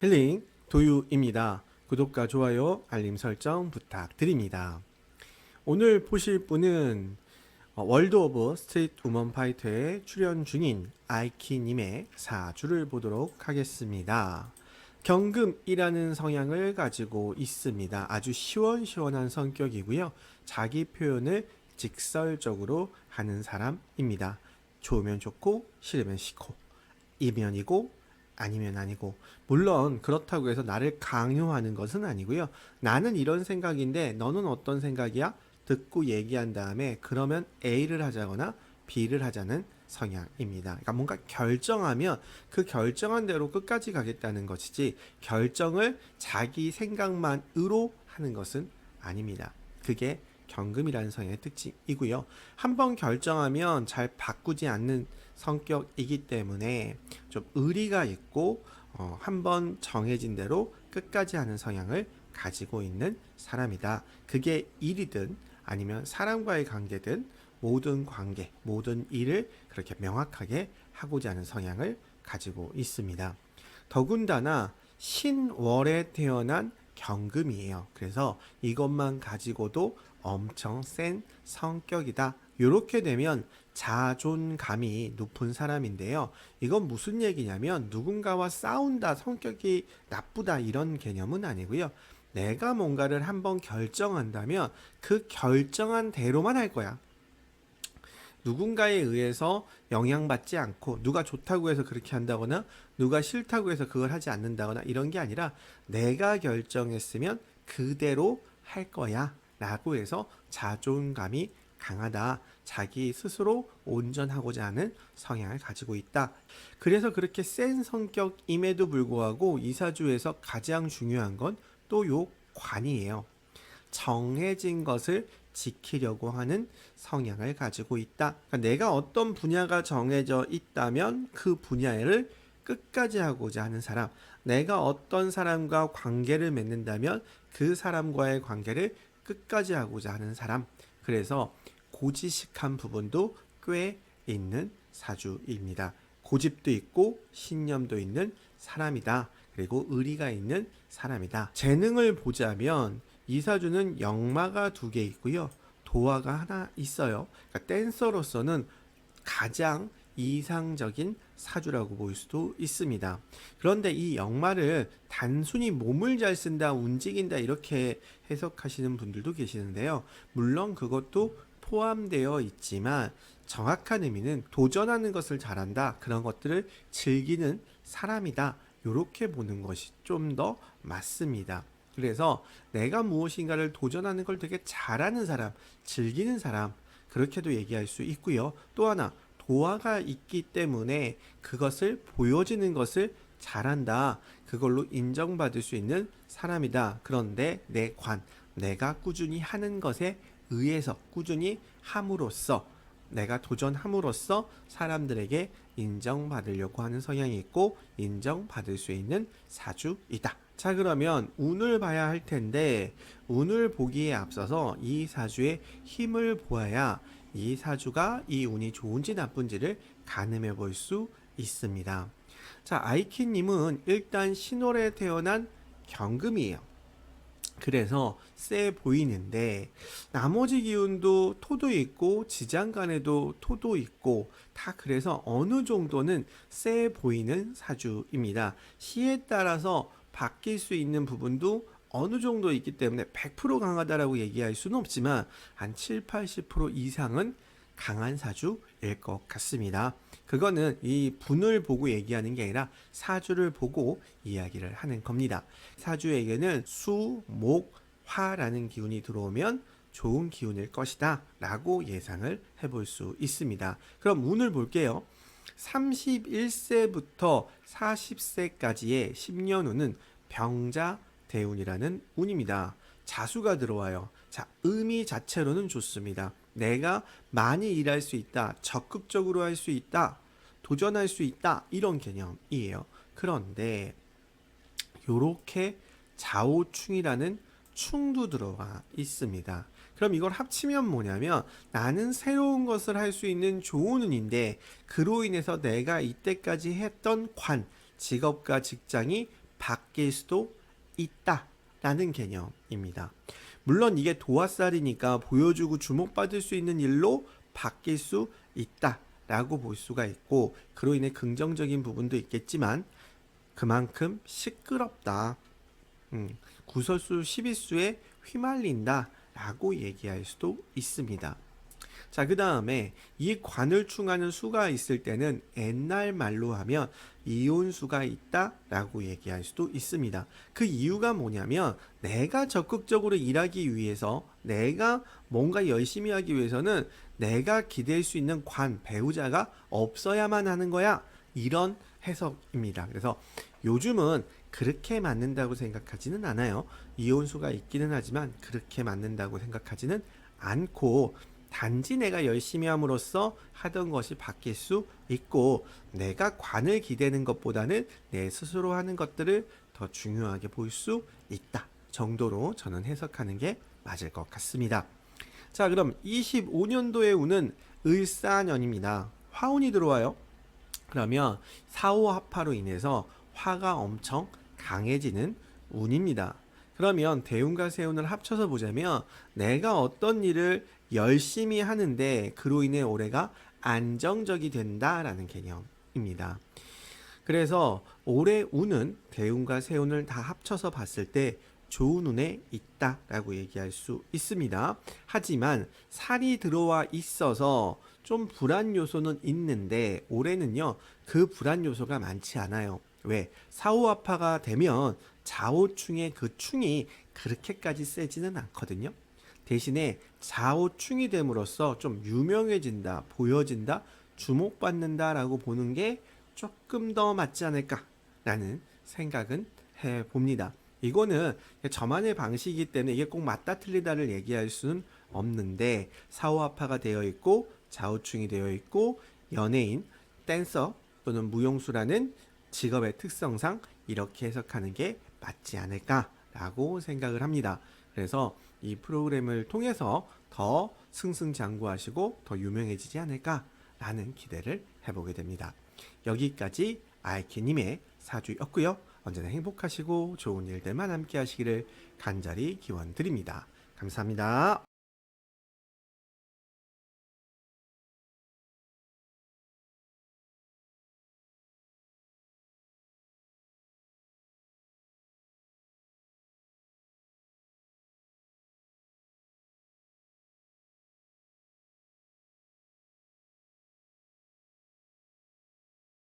힐링 도유입니다. 구독과 좋아요, 알림 설정 부탁드립니다. 오늘 보실 분은 월드 오브 스트리트 우먼 파이터에 출연 중인 아이키님의 사주를 보도록 하겠습니다. 경금이라는 성향을 가지고 있습니다. 아주 시원시원한 성격이고요. 자기 표현을 직설적으로 하는 사람입니다. 좋으면 좋고 싫으면 싫고, 이면이고 아니면 아니고, 물론 그렇다고 해서 나를 강요하는 것은 아니고요. 나는 이런 생각인데 너는 어떤 생각이야? 듣고 얘기한 다음에 그러면 A를 하자거나 B를 하자는 성향입니다. 그러니까 뭔가 결정하면 그 결정한 대로 끝까지 가겠다는 것이지, 결정을 자기 생각만으로 하는 것은 아닙니다. 그게 경금이라는 성향의 특징이고요. 한번 결정하면 잘 바꾸지 않는 성격이기 때문에 좀 의리가 있고, 한번 정해진 대로 끝까지 하는 성향을 가지고 있는 사람이다. 그게 일이든 아니면 사람과의 관계든 모든 관계, 모든 일을 그렇게 명확하게 하고자 하는 성향을 가지고 있습니다. 더군다나 신월에 태어난 경금이에요. 그래서 이것만 가지고도 엄청 센 성격이다. 이렇게 되면 자존감이 높은 사람인데요. 이건 무슨 얘기냐면 누군가와 싸운다, 성격이 나쁘다 이런 개념은 아니고요. 내가 뭔가를 한번 결정한다면 그 결정한 대로만 할 거야. 누군가에 의해서 영향받지 않고, 누가 좋다고 해서 그렇게 한다거나 누가 싫다고 해서 그걸 하지 않는다거나 이런 게 아니라 내가 결정했으면 그대로 할 거야 라고 해서 자존감이 강하다. 자기 스스로 온전하고자 하는 성향을 가지고 있다. 그래서 그렇게 센 성격임에도 불구하고 이사주에서 가장 중요한 건 또 요 관이에요. 정해진 것을 지키려고 하는 성향을 가지고 있다. 그러니까 내가 어떤 분야가 정해져 있다면 그 분야를 끝까지 하고자 하는 사람, 내가 어떤 사람과 관계를 맺는다면 그 사람과의 관계를 끝까지 하고자 하는 사람. 그래서 고지식한 부분도 꽤 있는 사주입니다. 고집도 있고 신념도 있는 사람이다. 그리고 의리가 있는 사람이다. 재능을 보자면 이 사주는 역마가 2개 있고요. 도화가 하나 있어요. 그러니까 댄서로서는 가장 이상적인 사주라고 볼 수도 있습니다. 그런데 이 역마를 단순히 몸을 잘 쓴다, 움직인다 이렇게 해석하시는 분들도 계시는데요. 물론 그것도 포함되어 있지만 정확한 의미는 도전하는 것을 잘한다, 그런 것들을 즐기는 사람이다, 이렇게 보는 것이 좀 더 맞습니다. 그래서 내가 무엇인가를 도전하는 걸 되게 잘하는 사람, 즐기는 사람, 그렇게도 얘기할 수 있고요. 또 하나, 도화가 있기 때문에 그것을 보여지는 것을 잘한다. 그걸로 인정받을 수 있는 사람이다. 그런데 내가 꾸준히 하는 것에 의해서, 꾸준히 함으로써, 내가 도전함으로써 사람들에게 인정받으려고 하는 성향이 있고 인정받을 수 있는 사주이다. 자, 그러면 운을 봐야 할 텐데, 운을 보기에 앞서서 이 사주의 힘을 보아야 이 사주가 이 운이 좋은지 나쁜지를 가늠해 볼 수 있습니다. 자, 아이키님은 일단 신월에 태어난 경금이에요. 그래서 세 보이는데 나머지 기운도 토도 있고 지장간에도 토도 있고 다, 그래서 어느 정도는 세 보이는 사주입니다. 시에 따라서 바뀔 수 있는 부분도 어느 정도 있기 때문에 100% 강하다라고 얘기할 수는 없지만 한 7, 80% 이상은 강한 사주일 것 같습니다. 그거는 이 분을 보고 얘기하는 게 아니라 사주를 보고 이야기를 하는 겁니다. 사주에게는 수, 목, 화라는 기운이 들어오면 좋은 기운일 것이다 라고 예상을 해볼 수 있습니다. 그럼 운을 볼게요. 31세부터 40세까지의 10년 운은 병자 대운이라는 운입니다. 자수가 들어와요. 자, 의미 자체로는 좋습니다. 내가 많이 일할 수 있다, 적극적으로 할 수 있다, 도전할 수 있다, 이런 개념이에요. 그런데 요렇게 좌우충이라는 충도 들어가 있습니다. 그럼 이걸 합치면 뭐냐면, 나는 새로운 것을 할 수 있는 좋은 운인데 그로 인해서 내가 이때까지 했던 직업과 직장이 바뀔 수도 있다라는 개념입니다. 물론 이게 도화살이니까 보여주고 주목받을 수 있는 일로 바뀔 수 있다라고 볼 수가 있고, 그로 인해 긍정적인 부분도 있겠지만 그만큼 시끄럽다, 구설수 11수에 휘말린다 라고 얘기할 수도 있습니다. 자, 그 다음에 이 관을 충하는 수가 있을 때는 옛날 말로 하면 이온수가 있다 라고 얘기할 수도 있습니다. 그 이유가 뭐냐면 내가 적극적으로 일하기 위해서, 내가 뭔가 열심히 하기 위해서는 내가 기댈 수 있는 관, 배우자가 없어야만 하는 거야, 이런 해석입니다. 그래서 요즘은 그렇게 맞는다고 생각하지는 않아요. 이온수가 있기는 하지만 그렇게 맞는다고 생각하지는 않고, 단지 내가 열심히 함으로써 하던 것이 바뀔 수 있고, 내가 관을 기대는 것보다는 내 스스로 하는 것들을 더 중요하게 볼 수 있다 정도로 저는 해석하는 게 맞을 것 같습니다. 자, 그럼 25년도의 운은 을사년입니다. 화운이 들어와요. 그러면 사오합화로 인해서 화가 엄청 강해지는 운입니다. 그러면 대운과 세운을 합쳐서 보자면 내가 어떤 일을 열심히 하는데 그로 인해 올해가 안정적이 된다라는 개념입니다. 그래서 올해 운은 대운과 세운을 다 합쳐서 봤을 때 좋은 운에 있다라고 얘기할 수 있습니다. 하지만 살이 들어와 있어서 좀 불안 요소는 있는데 올해는요, 그 불안 요소가 많지 않아요. 왜? 사오화파가 되면 좌우충의 그 충이 그렇게까지 세지는 않거든요. 대신에 좌우충이 됨으로써 좀 유명해진다, 보여진다, 주목받는다라고 보는 게 조금 더 맞지 않을까라는 생각은 해봅니다. 이거는 저만의 방식이기 때문에 이게 꼭 맞다 틀리다를 얘기할 수는 없는데, 사후화파가 되어 있고 좌우충이 되어 있고 연예인, 댄서 또는 무용수라는 직업의 특성상 이렇게 해석하는 게 맞지 않을까라고 생각을 합니다. 그래서 이 프로그램을 통해서 더 승승장구하시고 더 유명해지지 않을까라는 기대를 해보게 됩니다. 여기까지 아이키님의 사주였고요. 언제나 행복하시고 좋은 일들만 함께 하시기를 간절히 기원드립니다. 감사합니다.